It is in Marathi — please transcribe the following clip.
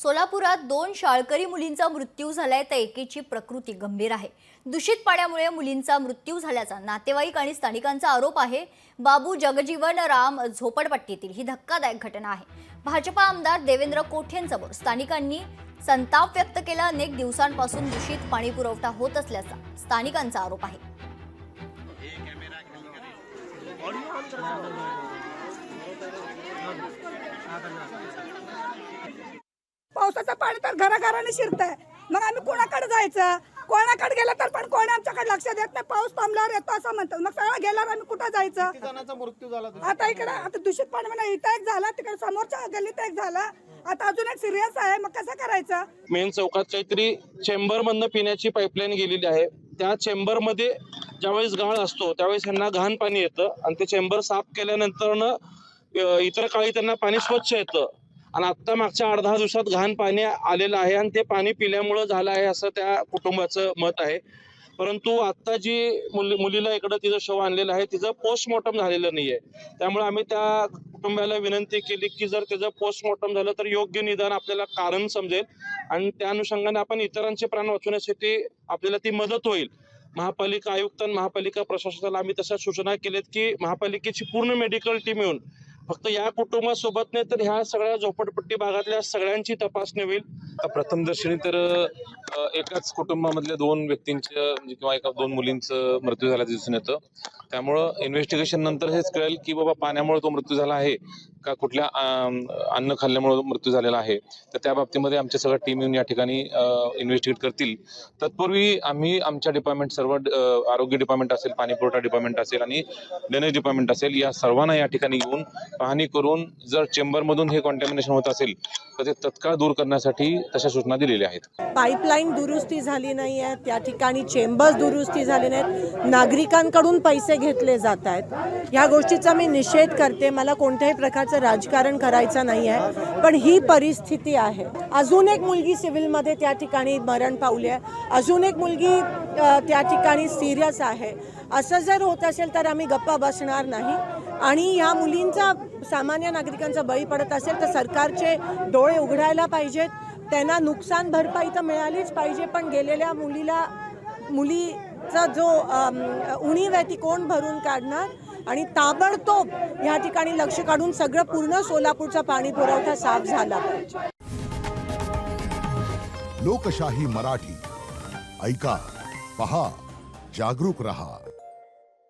सोलापुरात 2 शाळकरी मुलींचा मृत्यू झालाय तर एकीची प्रकृती गंभीर आहे। दूषित पाण्यामुळे मुलींचा मृत्यू झाल्याचा नातेवाईक आणि स्थानिकांचा आरोप आहे। बाबू जगजीवन राम झोपडपट्टीतील ही धक्कादायक घटना आहे। भाजपा आमदार देवेंद्र कोठेंसमोर स्थानिकांनी संताप व्यक्त केला। अनेक दिवसांपासून दूषित पाणी पुरवठा होत असल्याचा स्थानिकांचा आरोप आहे। पावसाचं पाणी तर घराघराने शिरतंय, मग आम्ही कोणाकडे जायचं? कोणाकडे गेलं तर पण कोणी आमच्याकडे लक्ष देत नाही। पाऊस थांबल्यावर येतो असं म्हणतात, मग सगळं गेल्यावर आम्ही कुठं जायचं? किती जणांचा मृत्यू झाला? आता इकडे आता दूषित पाणी म्हणा इथं एक झाला, तिकडे समोरच्या गल्लीत एक झाला, आता अजून एक सिरियस आहे, मग कसं करायचं? मेन चौकात काहीतरी चेंबर मधनं पिण्याची पाईपलाईन गेलेली आहे। त्या चेंबर मध्ये ज्यावेळेस गाळ असतो त्यावेळेस त्यांना घाण पाणी येतं आणि ते चेंबर साफ केल्यानंतर इतर काळी त्यांना पाणी स्वच्छ येतं आणि आता मागच्या 8-10 दिवसात घाण पाणी आलेलं आहे आणि ते पाणी पिल्यामुळे झालं आहे असं त्या कुटुंबाचं मत आहे। परंतु आता जी मुलीला इकडं तिचं शव आणलेलं आहे तिचं पोस्टमॉर्टम झालेलं नाहीये, त्यामुळे आम्ही त्या कुटुंबाला विनंती केली की जर त्याचं पोस्टमॉर्टम झालं तर योग्य निदान आपल्याला कारण समजेल आणि त्या अनुषंगाने आपण इतरांचे प्राण वाचवण्यासाठी आपल्याला ती मदत होईल। महापालिका आयुक्त आणि महापालिका प्रशासनाला आम्ही तशा सूचना केल्यात की महापालिकेची पूर्ण मेडिकल टीम येऊन फक्त या कुटुंबासोबत नाही तर ह्या सगळ्या झोपडपट्टी भागातल्या सगळ्यांची तपासणी होईल। प्रथमदर्शनी तर एकाच कुटुंबामधल्या 2 व्यक्तींच्या किंवा एका 2 मुलींचं मृत्यू झाल्याचं दिसून येतं। त्यामुळं इन्व्हेस्टिगेशन नंतर हेच कळेल की बाबा पाण्यामुळे तो मृत्यू झाला आहे का कुठल्या अन्न खाल्ल्यामुळे मृत्यू झालेला आहे। तर त्या बाबतीमध्ये आमच्या सगळ्या टीम येऊन या ठिकाणी इन्व्हेस्टिगेट करतील। तत्पूर्वी आम्ही आमच्या डिपार्टमेंट सर्व आरोग्य डिपार्टमेंट असेल, पाणी पुरवठा डिपार्टमेंट असेल आणि ड्रेनेज डिपार्टमेंट असेल या सर्वांना या ठिकाणी येऊन पाहणी करून जर चेंबरमधून हे कॉन्टॅमिनेशन होत असेल तर ते तत्काळ दूर करण्यासाठी तशा सूचना दिलेल्या आहेत। पाईपलाईन दुरुस्ती झाली नाही आहे, त्या ठिकाणी चेंबर्स दुरुस्ती झाले नाहीत, नागरिकांकडून पैसे घेतले जात आहेत। या गोष्टीचा मी निषेध करते। मला कोणत्याही प्रकारचं राजकारण करायचं नाही आहे, पण ही परिस्थिती आहे। अजून एक मुलगी सिव्हिलमध्ये त्या ठिकाणी मरण पावली आहे, अजून एक मुलगी त्या ठिकाणी सिरियस आहे। असं जर होत असेल तर आम्ही गप्पा बसणार नाही आणि या मुलींचा सामान्य नागरिकांचा बळी पडत असेल तर सरकारचे डोळे उघडायला पाहिजेत। त्यांना नुकसान भरपाई तर मिळालीच पाहिजे, पण गेलेल्या मुलीचा जो उणीव आहे ती कोण भरून काढणार? आणि ताबडतोब या ठिकाणी लक्ष काढून सगळं पूर्ण सोलापूरचा पाणी पुरवठा साफ झाला पाहिजे। लोकशाही मराठी ऐका, पहा, जागरूक रहा।